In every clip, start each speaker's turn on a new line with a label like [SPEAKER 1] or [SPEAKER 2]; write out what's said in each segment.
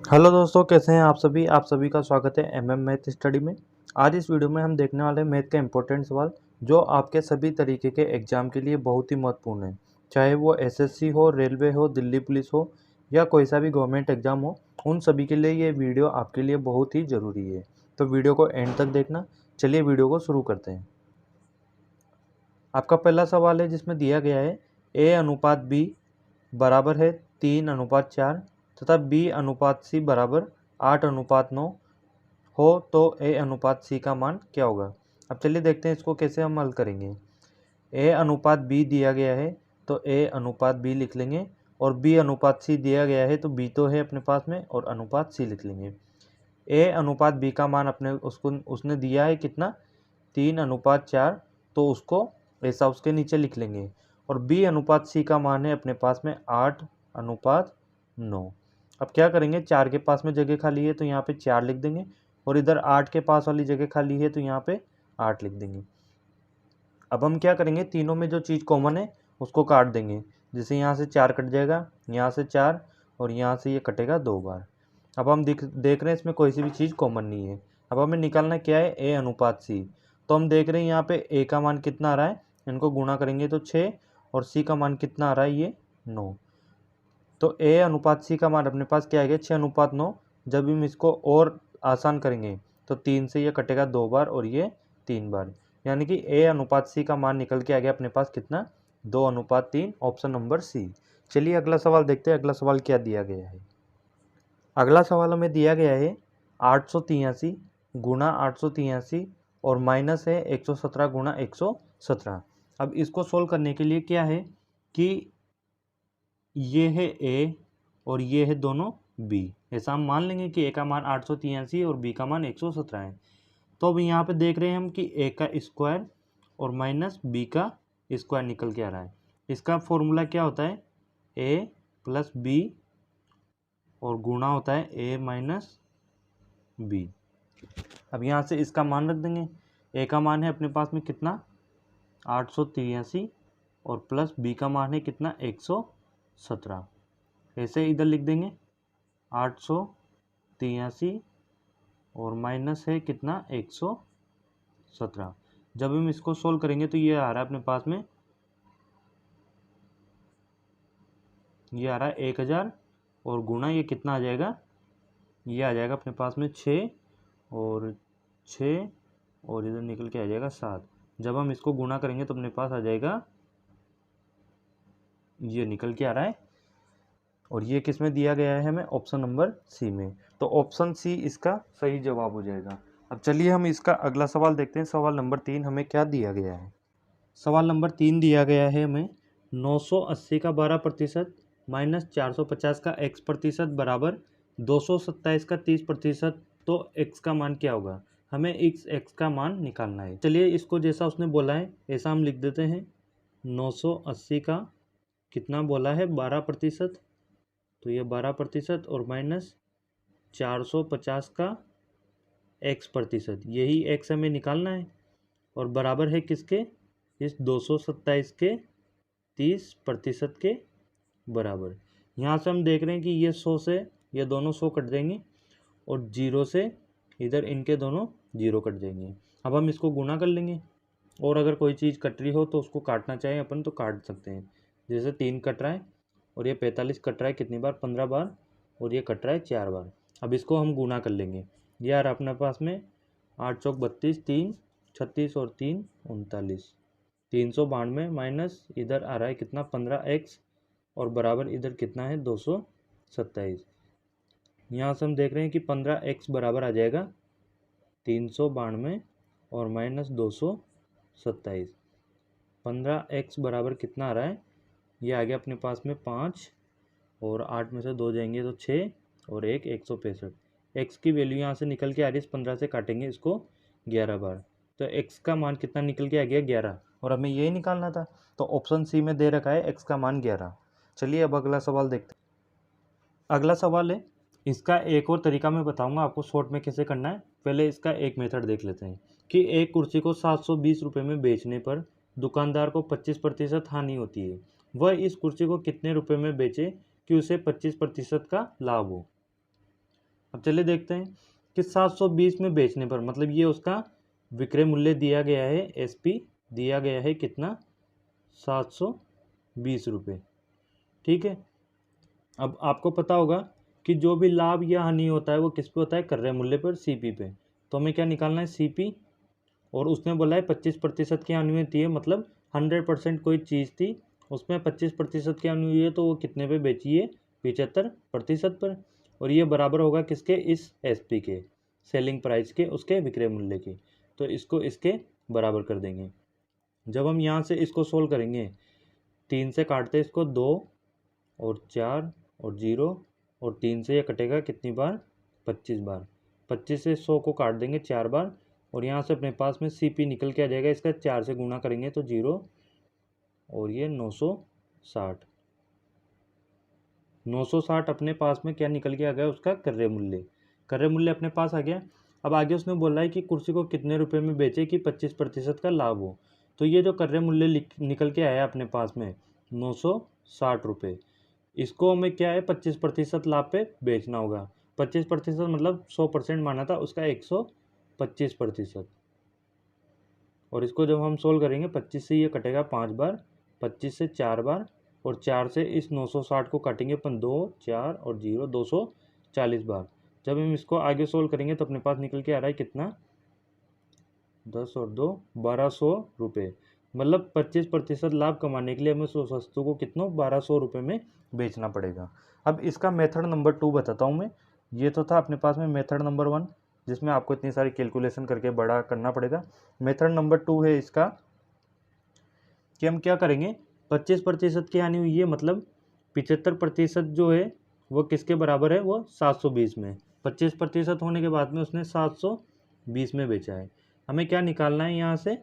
[SPEAKER 1] Hello दोस्तों, कैसे हैं आप सभी का स्वागत है एमएम मैथ स्टडी में। आज इस वीडियो में हम देखने वाले हैं मैथ का इम्पोर्टेंट सवाल जो आपके सभी तरीके के एग्जाम के लिए बहुत ही महत्वपूर्ण है। चाहे वो एसएससी हो, रेलवे हो, दिल्ली पुलिस हो या कोई सा भी गवर्नमेंट एग्जाम हो, उन सभी के लिए ये वीडियो आपके लिए बहुत ही ज़रूरी है। तो वीडियो को एंड तक देखना। चलिए वीडियो को शुरू करते हैं। आपका पहला सवाल है जिसमें दिया गया है ए अनुपात बी बराबर है 3:4 तथा बी अनुपात सी बराबर 8:9 हो तो ए अनुपात सी का मान क्या होगा। अब चलिए देखते हैं इसको कैसे हम हल करेंगे। ए अनुपात बी दिया गया है तो ए अनुपात बी लिख लेंगे, और बी अनुपात सी दिया गया है तो बी तो है अपने पास में और अनुपात सी लिख लेंगे। ए अनुपात बी का मान अपने उसने दिया है कितना, 3:4, तो उसको ऐसा उसके नीचे लिख लेंगे। और बी अनुपात सी का मान है अपने पास में 8:9। अब क्या करेंगे, 4 के पास में जगह खाली है तो यहाँ पे 4 लिख देंगे, और इधर 8 के पास वाली जगह खाली है तो यहाँ पे 8 लिख देंगे। अब हम क्या करेंगे, तीनों में जो चीज़ कॉमन है उसको काट देंगे। जैसे यहाँ से 4 कट जाएगा, यहाँ से 4, और यहाँ से ये कटेगा 2 बार। अब हम देख रहे हैं इसमें कोई सी भी चीज़ कॉमन नहीं है। अब हमें निकालना क्या है, ए अनुपात सी। तो हम देख रहे हैं यहाँ पे ए का मान कितना आ रहा है, इनको गुणा करेंगे तो 6, और सी का मान कितना आ रहा है, ये 9। तो ए अनुपात सी का मान अपने पास क्या आएगा, 6:9। जब हम इसको और आसान करेंगे तो 3 से ये कटेगा 2 बार और ये 3 बार, यानी कि ए अनुपात सी का मान निकल के आ गया अपने पास कितना, 2:3, ऑप्शन नंबर सी। चलिए अगला सवाल देखते हैं, अगला सवाल क्या दिया गया है। अगला सवाल हमें दिया गया है 883 गुणा 883 और माइनस है 117 गुणा 117। अब इसको सोल्व करने के लिए क्या है कि ये है ए और ये है दोनों बी। ऐसा हम मान लेंगे कि ए का मान 883 और बी का मान 117 है। तो अब यहाँ पे देख रहे हैं हम कि ए का स्क्वायर और माइनस बी का स्क्वायर निकल के आ रहा है। इसका फॉर्मूला क्या होता है, ए प्लस बी और गुणा होता है ए माइनस बी। अब यहाँ से इसका मान रख देंगे। ए का मान है अपने पास में कितना, 883, और प्लस बी का मान है कितना, 117। ऐसे इधर लिख देंगे 883 और माइनस है कितना, 117। जब हम इसको सोल्व करेंगे तो ये आ रहा है अपने पास में, ये आ रहा है 1000, और गुणा ये कितना आ जाएगा, ये आ जाएगा अपने पास में 6 और 6, और इधर निकल के आ जाएगा 7। जब हम इसको गुणा करेंगे तो अपने पास आ जाएगा, ये निकल के आ रहा है, और ये किस में दिया गया है हमें, ऑप्शन नंबर सी में। तो ऑप्शन सी इसका सही जवाब हो जाएगा। अब चलिए हम इसका अगला सवाल देखते हैं। सवाल नंबर 3 हमें क्या दिया गया है। सवाल नंबर 3 दिया गया है हमें 980 का 12% माइनस 450 का x% बराबर 227 का 30%। तो x का मान क्या होगा, हमें इस x का मान निकालना है। चलिए इसको जैसा उसने बोला है ऐसा हम लिख देते हैं। 980 का कितना बोला है, 12%, तो ये 12% और माइनस 450 का x%, यही x हमें निकालना है, और बराबर है किसके, इस 227 के 30% के बराबर। यहाँ से हम देख रहे हैं कि ये 100 से ये दोनों 100 कट जाएंगे, और 0 से इधर इनके दोनों 0 कट जाएंगे। अब हम इसको गुणा कर लेंगे, और अगर कोई चीज़ कट रही हो तो उसको काटना चाहें अपन तो काट सकते हैं। जैसे 3 कट रहा है और ये 45 कट रहा है कितनी बार, 15 बार, और ये कट रहा है 4 बार। अब इसको हम गुणा कर लेंगे। ये आ रहा अपने पास में 8 चौक 32, 3 36 और 3 39, 392 माइनस इधर आ रहा है कितना, 15x, और बराबर इधर कितना है, 227। यहाँ से हम देख रहे हैं कि 15x बराबर आ जाएगा 392 और माइनस 227। 15x बराबर कितना आ रहा है, ये आ गया अपने पास में 5, और 8 में से 2 जाएंगे तो 6, और 165। x की वैल्यू यहाँ से निकल के आ रही है, 15 से काटेंगे इसको 11 बार, तो x का मान कितना निकल के आ गया, 11, और हमें यही निकालना था। तो ऑप्शन सी में दे रखा है x का मान 11। चलिए अब अगला सवाल देखते हैं। अगला सवाल है, इसका एक और तरीका मैं बताऊंगा आपको शॉर्ट में कैसे करना है। पहले इसका एक मेथड देख लेते हैं कि एक कुर्सी को 720 रुपये में बेचने पर दुकानदार को 25% हानि होती है। वह इस कुर्सी को कितने रुपए में बेचे कि उसे 25% का लाभ हो। अब चलिए देखते हैं कि 720 में बेचने पर, मतलब ये उसका विक्रय मूल्य दिया गया है, एसपी दिया गया है कितना, 720 रुपये। ठीक है। अब आपको पता होगा कि जो भी लाभ या हानि होता है वो किस पे होता है, क्रय मूल्य पर, सीपी पे। तो हमें क्या निकालना है, सीपी, और उसने बोला है 25% की हानि होती है, मतलब 100% कोई चीज़ थी उसमें 25% की हानि हुई है, तो वो कितने पे बेची है, 75% पर। और ये बराबर होगा किसके, इस एसपी के, सेलिंग प्राइस के, उसके विक्रय मूल्य के। तो इसको इसके बराबर कर देंगे। जब हम यहाँ से इसको सोल्व करेंगे, 3 से काटते इसको 2 और 4 और 0, और 3 से ये कटेगा कितनी बार, 25 बार। 25 से 100 को काट देंगे 4 बार, और यहाँ से अपने पास में सीपी निकल के आ जाएगा, इसका 4 से गुणा करेंगे तो 0, और ये 960। 960 अपने पास में क्या निकल के आ गया, उसका क्रय मूल्य। क्रय मूल्य अपने पास आ गया। अब आगे उसने बोला है कि कुर्सी को कितने रुपए में बेचे कि 25% का लाभ हो। तो ये जो क्रय मूल्य निकल के आया अपने पास में 960 रुपये, इसको हमें क्या है 25% लाभ पे बेचना होगा। 25% मतलब 100% माना था, उसका 125%। और इसको जब हम सोल्व करेंगे, 25 से ये कटेगा 5 बार, 25 से 4 बार, और 4 से इस 960 को काटेंगे अपन 2, 4 और 0, 240 बार। जब हम इसको आगे सोल्व करेंगे तो अपने पास निकल के आ रहा है कितना, 10 और 2 1200 रुपये। मतलब 25% लाभ कमाने के लिए हमें उस वस्तु को कितनों 1200 रुपये में बेचना पड़ेगा। अब इसका मेथड नंबर 2 बताता हूँ मैं। ये तो था अपने पास में मेथड नंबर 1, जिसमें आपको इतनी सारी कैलकुलेशन करके बड़ा करना पड़ेगा। मेथड नंबर 2 है इसका कि हम क्या करेंगे, 25% की हानि हुई है, मतलब 75% जो है वो किसके बराबर है, वो 720 में। 25% होने के बाद में उसने 720 में बेचा है। हमें क्या निकालना है यहाँ से,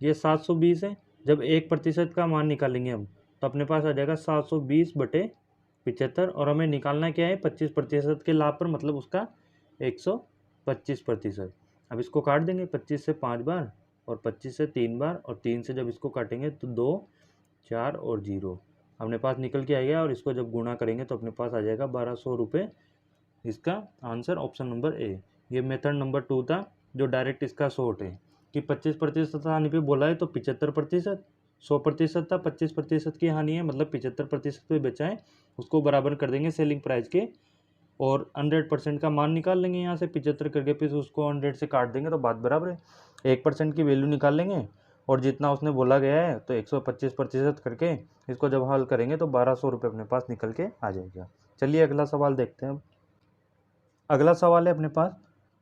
[SPEAKER 1] ये 720 है। जब 1% का मान निकालेंगे हम, तो अपने पास आ जाएगा 720/75, और हमें निकालना क्या है 25% के लाभ पर, मतलब उसका 125%। अब इसको काट देंगे, 25 से 5 बार और 25 से 3 बार, और 3 से जब इसको काटेंगे तो 2, 4 और 0 अपने पास निकल के आएगा, और इसको जब गुणा करेंगे तो अपने पास आ जाएगा 1200 रुपये। इसका आंसर ऑप्शन नंबर ए। ये मेथड नंबर 2 था, जो डायरेक्ट इसका शॉर्ट है कि 25% हानि पे बोला है तो 75%, 100% था, 25% की हानि है, मतलब 75% पे बेचा है, उसको बराबर कर देंगे सेलिंग प्राइस के, और 100% का मान निकाल लेंगे यहाँ से 75 करके, फिर उसको 100 से काट देंगे तो बात बराबर है। 1% की वैल्यू निकाल लेंगे, और जितना उसने बोला गया है तो 125% करके इसको जब हल करेंगे तो 1200 रुपये अपने पास निकल के आ जाएगा। चलिए अगला सवाल देखते हैं। अगला सवाल है अपने पास,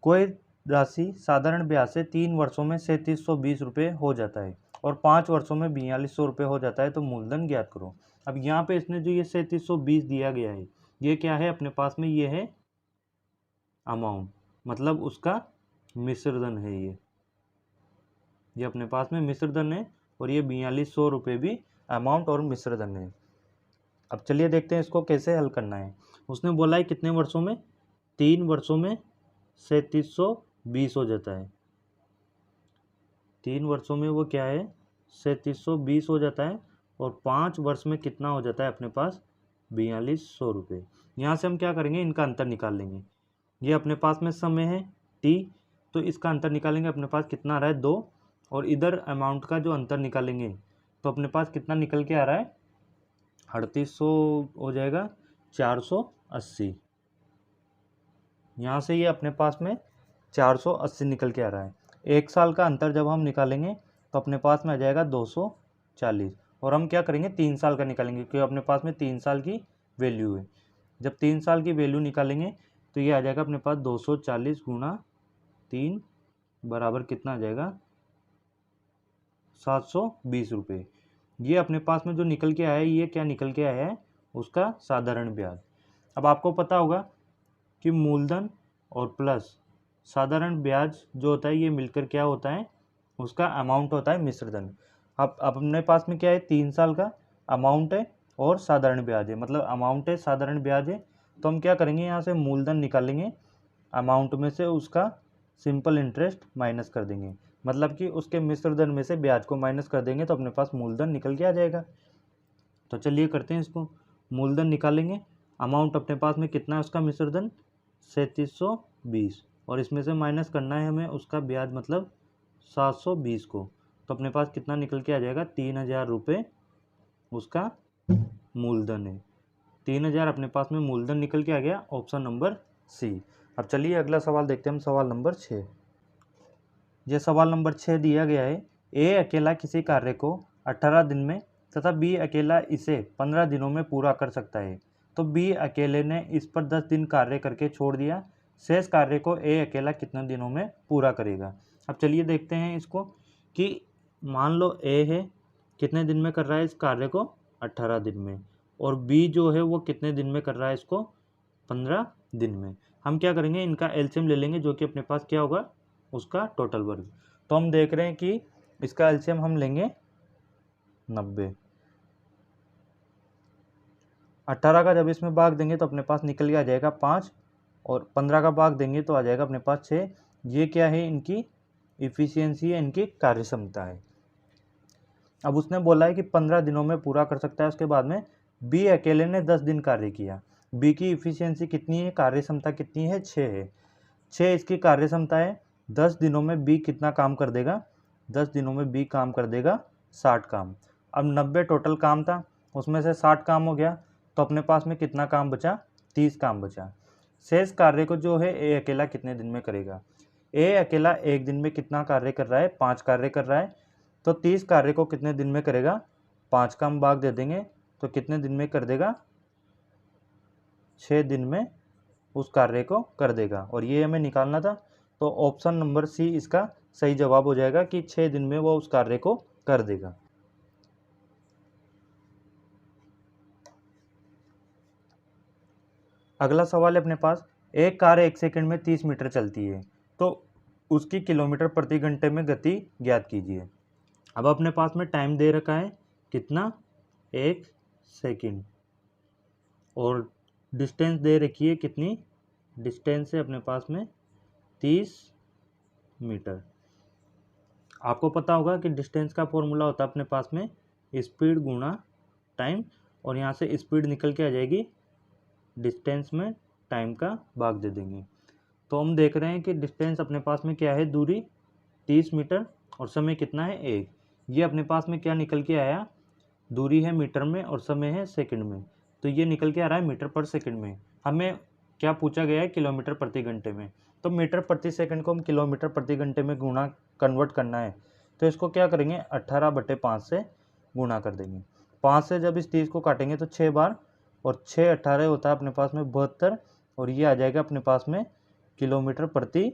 [SPEAKER 1] कोई राशि साधारण ब्याज से 3 वर्षों में 3720 रुपये हो जाता है और 5 वर्षों में 4200 रुपये हो जाता है, तो मूलधन ज्ञात करो। अब यहाँ पे इसने जो ये 3720 दिया गया है, ये क्या है अपने पास में, ये है अमाउंट, मतलब उसका मिश्रधन है। ये अपने पास में मिश्रधन है, और ये 4200 रुपये भी अमाउंट और मिश्रधन है। अब चलिए देखते हैं इसको कैसे हल करना है। उसने बोला है कितने वर्षों में, 3 वर्षों में 3720 हो जाता है। 3 वर्षों में वो क्या है, 3720 हो जाता है, और 5 वर्ष में कितना हो जाता है अपने पास, 4200 रुपये। यहाँ से हम क्या करेंगे, इनका अंतर निकाल लेंगे। ये अपने पास में समय है टी, तो इसका अंतर निकालेंगे, अपने पास कितना आ रहा है 2, और इधर अमाउंट का जो अंतर निकालेंगे तो अपने पास कितना निकल के आ रहा है, 3800 हो जाएगा, 480। यहाँ से ये अपने पास में 480 निकल के आ रहा है। 1 साल का अंतर जब हम निकालेंगे तो अपने पास में आ जाएगा 240, और हम क्या करेंगे 3 साल का निकालेंगे, क्योंकि अपने पास में 3 साल की वैल्यू है। जब 3 साल की वैल्यू निकालेंगे तो ये आ जाएगा अपने पास 240 गुणा 3 बराबर कितना आ जाएगा, 720 रुपये। ये अपने पास में जो निकल के आया है, ये क्या निकल के आया है, उसका साधारण ब्याज। अब आपको पता होगा कि मूलधन और प्लस साधारण ब्याज जो होता है, ये मिलकर क्या होता है, उसका अमाउंट होता है मिश्रधन। अब अपने पास में क्या है, 3 साल का अमाउंट है और साधारण ब्याज है, मतलब अमाउंट है साधारण ब्याज है। तो हम क्या करेंगे, यहाँ से मूलधन निकालेंगे, अमाउंट में से उसका सिंपल इंटरेस्ट माइनस कर देंगे, मतलब कि उसके मिश्रधन में से ब्याज को माइनस कर देंगे, तो अपने पास मूलधन निकल के आ जाएगा। तो चलिए करते हैं इसको, मूलधन निकालेंगे, अमाउंट अपने पास में कितना है उसका मिश्रधन 3720 और इसमें से माइनस करना है हमें उसका ब्याज मतलब 720 को। तो अपने पास कितना निकल के आ जाएगा, 3000 रुपये उसका मूलधन है। 3000 अपने पास में मूलधन निकल के आ गया, ऑप्शन नंबर सी। अब चलिए अगला सवाल देखते हैं हम, सवाल नंबर 6। यह सवाल नंबर 6 दिया गया है, ए अकेला किसी कार्य को 18 दिन में तथा बी अकेला इसे 15 दिनों में पूरा कर सकता है। तो बी अकेले ने इस पर 10 दिन कार्य करके छोड़ दिया, शेष कार्य को ए अकेला कितने दिनों में पूरा करेगा। अब चलिए देखते हैं इसको कि मान लो ए है, कितने दिन में कर रहा है इस कार्य को, 18 दिन में, और बी जो है वो कितने दिन में कर रहा है इसको, 15 दिन में। हम क्या करेंगे, इनका एलसीएम ले लेंगे जो कि अपने पास क्या होगा, उसका टोटल वर्ग। तो हम देख रहे हैं कि इसका एलसीएम हम लेंगे 90। 18 का जब इसमें भाग देंगे तो अपने पास निकल के आ जाएगा 5 और 15 का भाग देंगे तो आ जाएगा अपने पास 6। ये क्या है, इनकी इफिशियंसी है, इनकी कार्य क्षमता है। अब उसने बोला है कि 15 दिनों में पूरा कर सकता है। उसके बाद में बी अकेले ने 10 दिन कार्य किया। बी की इफिशियंसी कितनी है, कार्य क्षमता कितनी है, 6 है। 6 इसकी कार्य क्षमता है। 10 दिनों में बी कितना काम कर देगा, 10 दिनों में बी काम कर देगा 60 काम। अब 90 टोटल काम था, उसमें से 60 काम हो गया, तो अपने पास में कितना काम बचा, 30 काम बचा। शेष कार्य को जो है ए अकेला कितने दिन में करेगा। ए अकेला एक दिन में कितना कार्य कर रहा है, 5 कार्य कर रहा है। तो 30 कार्य को कितने दिन में करेगा, 5 का हम भाग दे देंगे तो कितने दिन में कर देगा, 6 दिन में उस कार्य को कर देगा। और ये हमें निकालना था, तो ऑप्शन नंबर सी इसका सही जवाब हो जाएगा कि 6 दिन में वो उस कार्य को कर देगा। अगला सवाल है अपने पास, एक कार 1 सेकंड में 30 मीटर चलती है, तो उसकी किलोमीटर प्रति घंटे में गति ज्ञात कीजिए। अब अपने पास में टाइम दे रखा है कितना, 1 सेकंड, और डिस्टेंस दे रखी है कितनी, डिस्टेंस है अपने पास में 30 मीटर। आपको पता होगा कि डिस्टेंस का फॉर्मूला होता है अपने पास में स्पीड गुणा टाइम, और यहाँ से स्पीड निकल के आ जाएगी, डिस्टेंस में टाइम का भाग दे देंगे। तो हम देख रहे हैं कि डिस्टेंस अपने पास में क्या है, दूरी 30 मीटर और समय कितना है 1। ये अपने पास में क्या निकल के आया, दूरी है मीटर में और समय है सेकंड में, तो ये निकल के आ रहा है मीटर पर सेकंड में। हमें क्या पूछा गया है, किलोमीटर प्रति घंटे में। तो मीटर प्रति सेकंड को हम किलोमीटर प्रति घंटे में गुणा कन्वर्ट करना है, तो इसको क्या करेंगे, 18/5 से गुणा कर देंगे। 5 से जब इस 30 को काटेंगे तो 6 बार, और 6 18 होता है अपने पास में 72, और ये आ जाएगा अपने पास में किलोमीटर प्रति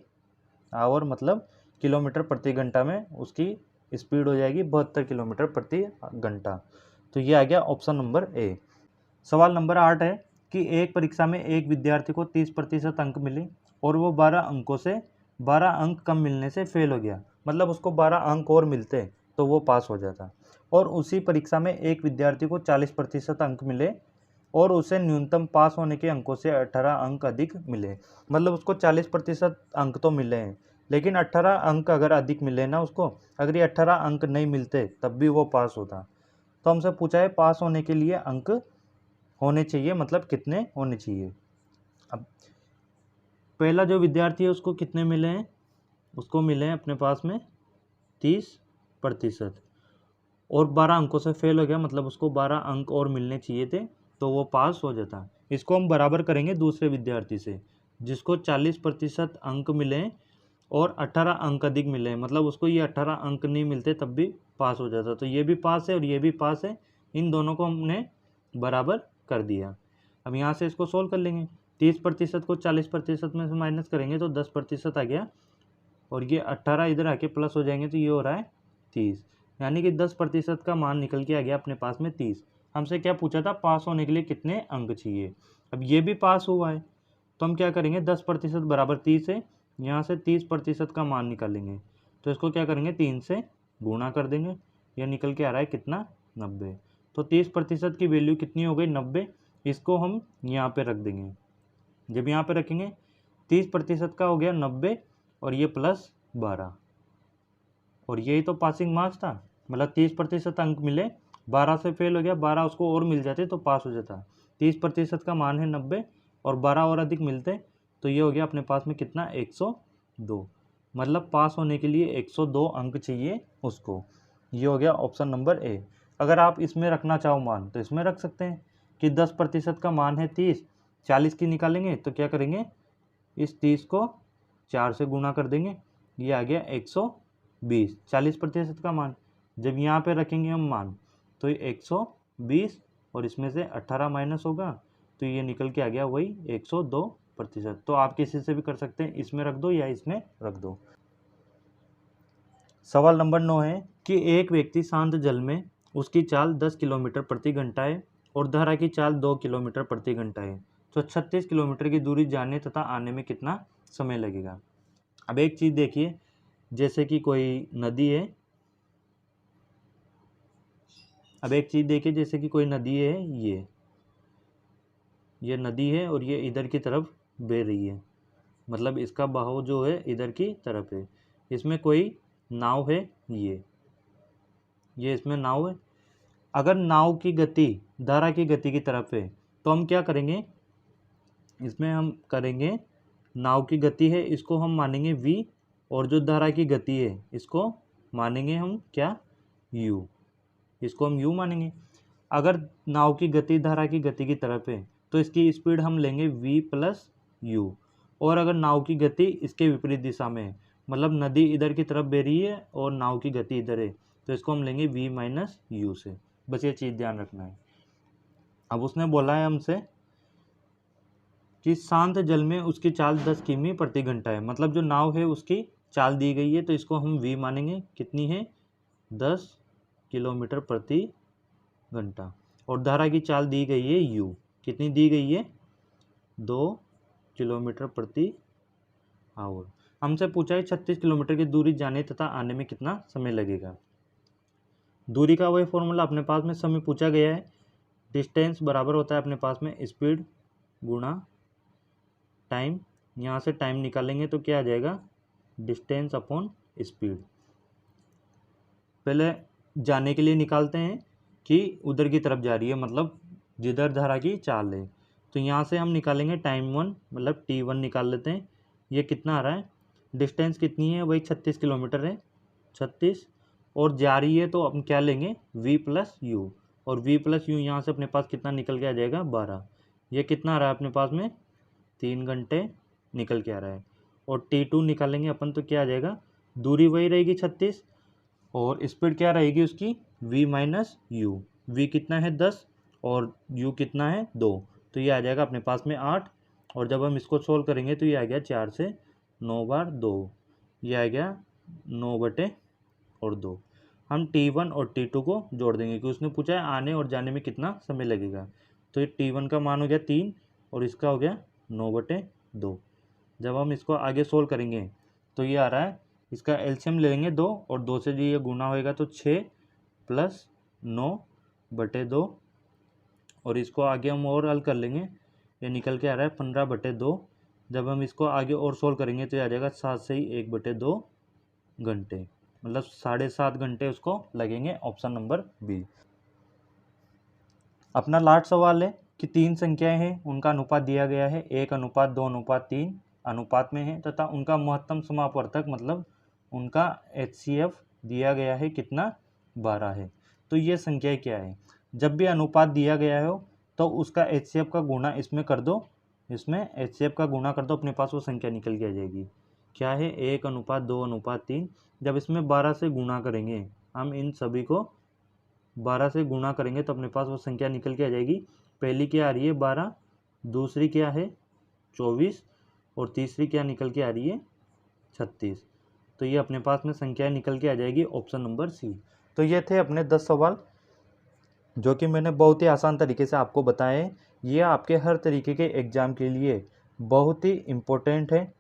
[SPEAKER 1] आवर, मतलब किलोमीटर प्रति घंटा में उसकी स्पीड हो जाएगी 72 किलोमीटर प्रति घंटा। तो ये आ गया ऑप्शन नंबर ए। सवाल नंबर 8 है कि एक परीक्षा में एक विद्यार्थी को 30% अंक मिले और वो 12 अंकों से 12 अंक कम मिलने से फेल हो गया, मतलब उसको 12 अंक और मिलते तो वो पास हो जाता। और उसी परीक्षा में एक विद्यार्थी को 40% अंक मिले और उसे न्यूनतम पास होने के अंकों से 18 अंक अधिक मिले, मतलब उसको 40% अंक तो मिले हैं, लेकिन 18 अंक अगर अधिक मिले ना उसको, अगर ये 18 अंक नहीं मिलते तब भी वो पास होता। तो हमसे पूछा है पास होने के लिए अंक होने चाहिए, मतलब कितने होने चाहिए। अब पहला जो विद्यार्थी है उसको कितने मिले हैं, उसको मिले हैं अपने पास में 30%, और 12 अंकों से फेल हो गया, मतलब उसको 12 अंक और मिलने चाहिए थे, तो वो पास हो जाता। इसको हम बराबर करेंगे दूसरे विद्यार्थी से जिसको 40% अंक मिले और 18 अंक अधिक मिले, मतलब उसको ये 18 अंक नहीं मिलते तब भी पास हो जाता। तो ये भी पास है और ये भी पास है, इन दोनों को हमने बराबर कर दिया। अब यहाँ से इसको सोल्व कर लेंगे। 30% को 40% में से माइनस करेंगे तो 10% आ गया, और ये 18 इधर आके प्लस हो जाएंगे तो ये हो रहा है 30, यानी कि 10% का मान निकल के आ गया अपने पास में 30। हमसे क्या पूछा था, पास होने के लिए कितने अंक चाहिए। अब ये भी पास हुआ है, तो हम क्या करेंगे, 10% बराबर 30 है, यहाँ से 30% का मान निकालेंगे, तो इसको क्या करेंगे, 3 से गुणा कर देंगे, यह निकल के आ रहा है कितना, 90। तो 30% की वैल्यू कितनी हो गई, 90। इसको हम यहाँ पे रख देंगे। जब यहाँ पे रखेंगे 30% का हो गया 90, और ये प्लस 12, और यही तो पासिंग मार्क्स था, मतलब 30% अंक मिले, 12 से फेल हो गया, 12 उसको और मिल जाते तो पास हो जाता। 30% का मान है 90 और 12 और अधिक मिलते तो ये हो गया अपने पास में कितना 102, मतलब पास होने के लिए 102 अंक चाहिए उसको। ये हो गया ऑप्शन नंबर ए। अगर आप इसमें रखना चाहो मान तो इसमें रख सकते हैं कि 10% का मान है 30, 40 की निकालेंगे तो क्या करेंगे, इस 30 को 4 से गुणा कर देंगे, ये आ गया 120, 40% का मान। जब यहाँ पे रखेंगे हम मान तो ये 120 और इसमें से 18 माइनस होगा तो ये निकल के आ गया वही 102%। तो आप किसी से भी कर सकते हैं, इसमें रख दो या इसमें रख दो। सवाल नंबर 9 है कि एक व्यक्ति शांत जल में उसकी चाल 10 किलोमीटर प्रति घंटा है और धारा की चाल 2 किलोमीटर प्रति घंटा है, तो 36 किलोमीटर की दूरी जाने तथा आने में कितना समय लगेगा। अब एक चीज़ देखिए, जैसे कि कोई नदी है, अब एक चीज़ देखिए जैसे कि कोई नदी है, ये नदी है और ये इधर की तरफ बह रही है, मतलब इसका बहाव जो है इधर की तरफ है। इसमें कोई नाव है, ये इसमें नाव है। अगर नाव की गति धारा की गति की तरफ है तो हम क्या करेंगे, इसमें हम करेंगे नाव की गति है इसको हम मानेंगे v, और जो धारा की गति है इसको मानेंगे हम क्या, u, इसको हम u मानेंगे। अगर नाव की गति धारा की गति की तरफ है तो इसकी स्पीड हम लेंगे v प्लस u, और अगर नाव की गति इसके विपरीत दिशा में है, मतलब नदी इधर की तरफ बह रही है और नाव की गति इधर है, तो इसको हम लेंगे v माइनस u से। बस ये चीज़ ध्यान रखना है। अब उसने बोला है हमसे कि शांत जल में उसकी चाल 10 किमी प्रति घंटा है, मतलब जो नाव है उसकी चाल दी गई है तो इसको हम v मानेंगे, कितनी है 10 किलोमीटर प्रति घंटा, और धारा की चाल दी गई है u, कितनी दी गई है 2 किलोमीटर प्रति आवर। हमसे पूछा है 36 किलोमीटर की दूरी जाने तथा आने में कितना समय लगेगा। दूरी का वही फॉर्मूला अपने पास में समय पूछा गया है, डिस्टेंस बराबर होता है अपने पास में स्पीड गुणा टाइम। यहाँ से टाइम निकालेंगे तो क्या आ जाएगा, डिस्टेंस अपॉन स्पीड। पहले जाने के लिए निकालते हैं कि उधर की तरफ जा रही है, मतलब जिधर धारा की चाल है, तो यहाँ से हम निकालेंगे टाइम 1 मतलब t1 निकाल लेते हैं। ये कितना आ रहा है, डिस्टेंस कितनी है वही 36 किलोमीटर है, 36, और जा रही है तो हम क्या लेंगे v प्लस यू, और v प्लस यू यहाँ से अपने पास कितना निकल के आ जाएगा 12। ये कितना आ रहा है अपने पास में 3 घंटे निकल के आ रहा है। और t2 निकालेंगे अपन तो क्या आ जाएगा, दूरी वही रहेगी 36 और स्पीड क्या रहेगी उसकी v माइनस यू, v कितना है 10 और u कितना है 2, तो ये आ जाएगा अपने पास में 8। और जब हम इसको सोल्व करेंगे तो ये आ गया 4 से 9 बार 2, ये आ गया 9/2। हम t1 और t2 को जोड़ देंगे क्योंकि उसने पूछा है आने और जाने में कितना समय लगेगा, तो ये t1 का मान हो गया 3 और इसका हो गया 9/2। जब हम इसको आगे सोल्व करेंगे तो ये आ रहा है, इसका एलसीएम ले लेंगे 2 और 2 से ये गुना होएगा तो 6 + 9/2, और इसको आगे हम और हल कर लेंगे, ये निकल के आ रहा है 15/2। जब हम इसको आगे और सोल्व करेंगे तो ये आ जाएगा 7 से ही 1/2 घंटे, मतलब 7.5 घंटे उसको लगेंगे। Option number B. अपना लास्ट सवाल है कि 3 संख्याएं हैं, उनका अनुपात दिया गया है 1:2:3 अनुपात में है तथा उनका महत्तम समापवर्तक मतलब उनका HCF दिया गया है कितना 12 है। तो ये संख्याएं क्या है, जब भी अनुपात दिया गया हो तो उसका HCF का गुणा इसमें कर दो, इसमें HCF का गुणा कर दो, अपने पास वो संख्या निकल के आ जाएगी। क्या है 1:2:3। जब इसमें 12 से गुणा करेंगे, हम इन सभी को 12 से गुणा करेंगे तो अपने पास वो संख्या निकल के आ जाएगी। पहली क्या आ रही है 12, दूसरी क्या है 24 और तीसरी क्या निकल के आ रही है 36। तो ये अपने पास में संख्या निकल के आ जाएगी ऑप्शन नंबर सी। तो ये थे अपने 10 सवाल जो कि मैंने बहुत ही आसान तरीके से आपको बताए। ये आपके हर तरीके के एग्ज़ाम के लिए बहुत ही इम्पोर्टेंट है।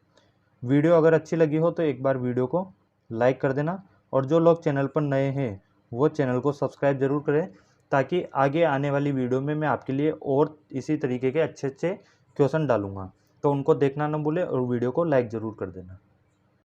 [SPEAKER 1] वीडियो अगर अच्छी लगी हो तो एक बार वीडियो को लाइक कर देना, और जो लोग चैनल पर नए हैं वो चैनल को सब्सक्राइब ज़रूर करें ताकि आगे आने वाली वीडियो में मैं आपके लिए और इसी तरीके के अच्छे अच्छे क्वेश्चन डालूंगा, तो उनको देखना न भूलें और वीडियो को लाइक ज़रूर कर देना।